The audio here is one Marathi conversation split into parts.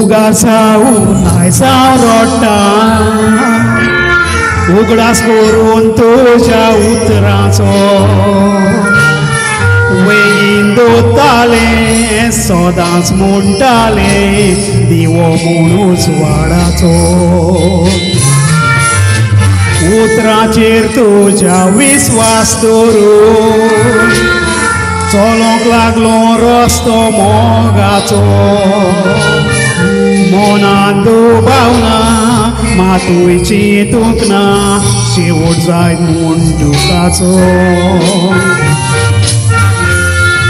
उगार जावन आयजाव रोडटा उगडास करून तुज्या उतरांचो वैगीन दोताले सदांच म्हणटाले दिवो म्हणूच वाडाचो उतरांचेर तुज्या विस्वास दवरून चलोंक लागलो रस्तो मोगाचो मनान दुबावना मातूय चिंतूंक ना शेवट जायत म्हूण दुखाचो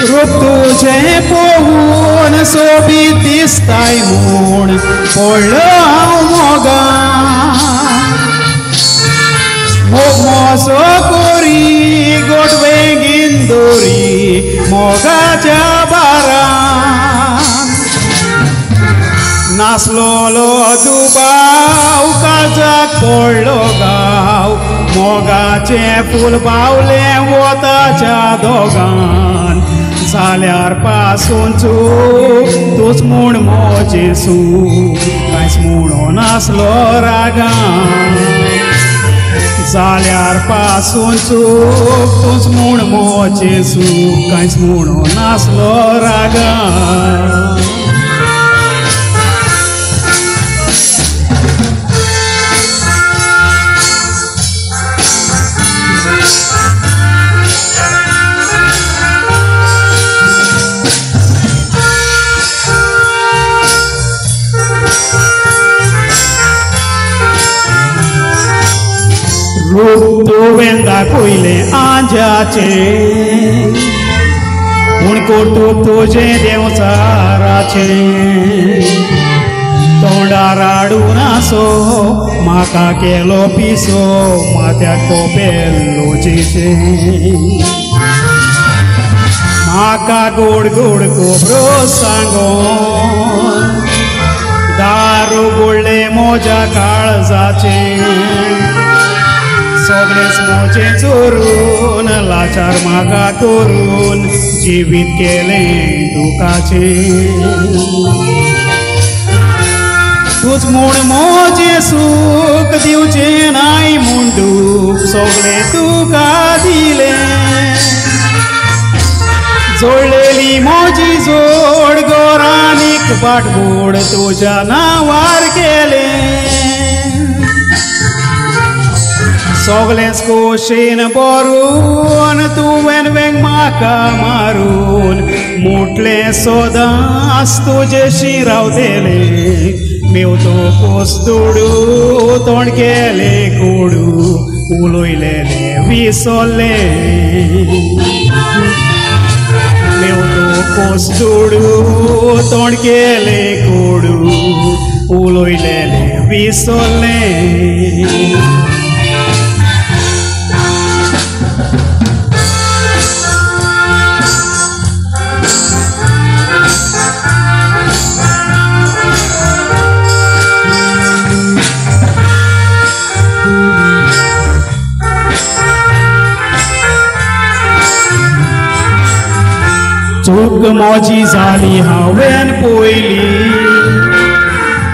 रूप तुजें पळोवन सोबीत दिसताय म्हूण पडलो हांव मोगान मोग मोसो कोरी गोडवेगीन दोरी मोगाच्या बारान नासलोलो दुबाव काळजाक पडलो गाव मोगाचें फूल बावलें वताच्या दोगान जाल्यार पासून चूक तूच म्हूण मोजें सूख कांयच म्हणो नासलो रागान जाल्यार पासून चूक तूच म्हूण मोजें सूख कांयच म्हणो नासलो रागान रूप तुवें दाखयलें आंजाचें पूण कौतूक तुजें देंवचाराचें तोंडार हाडून आसो म्हाका केलो पिसो माथ्याक कोपेल लोचेचें म्हाका गोड गोड खबरो सांगोन दार उगडलें म्हज्या काळजाचें सगळेंच मोजें चोरून लाचार म्हाका करून जिवीत केलें दुखाचें तूच म्हूण मोजें सूख दिवचें नाय म्हूण दूख सगळें तुका दिलें जोडलेली म्हजी जोड गोरानीक बाटबोड तुज्या नांवार केलें सगळेंच खोशेन बरून तुवें वेंग म्हाका मारून मुटलें सदांच तुजेशी रावतलें मेवतो कोस्तुडू तोंड केलें कोडू उलयलेलें विसरलें मेवतो कोस्तुडू तोंड केलें कोडू उलयलेलें विसरलें चूक मोजी जाली हांवें पयली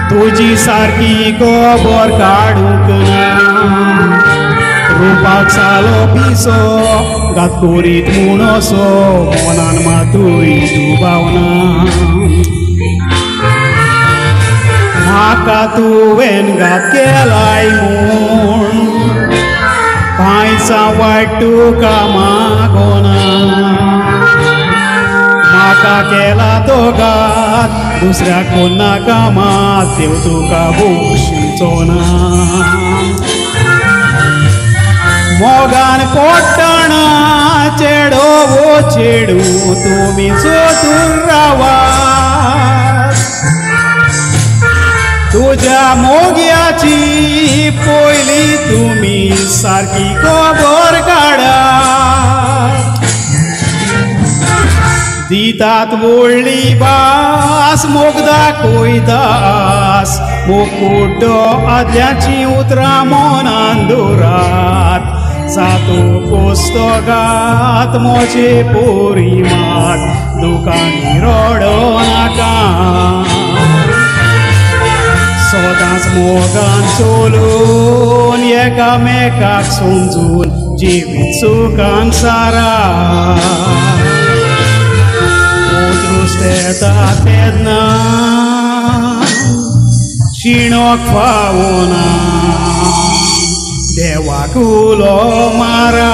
तुजी सारकी खबर काडूंक ना रूपाक सालो पिसो घात करीत म्हूण असो मनान मातूय दुबावना म्हाका तुवें घात केलाय म्हूण कांयच वायट तुका मागोना म्हाका केला तो घात दुसऱ्याक कोण नाका मात देव तुका बक्षिचो ना मोगान पोट्टणा चेडो वो चेडू तुमी सोदून रावा तुज्या मोग्याची पयली तुमी सारकी खबर काडा दितात व्हडली भास मोग दाखयतास मोकुड्डो आदल्याची उतरां मनान दवरात जातो कोस्तो घात मोचे पोरी मात दुकानी रडो नाका सदांच मोगान चलून एकामेकाक समजून जिवीत सुखान सारा उदृश्टेता तेन्ना शिणोक फावना देवाक उलो मारा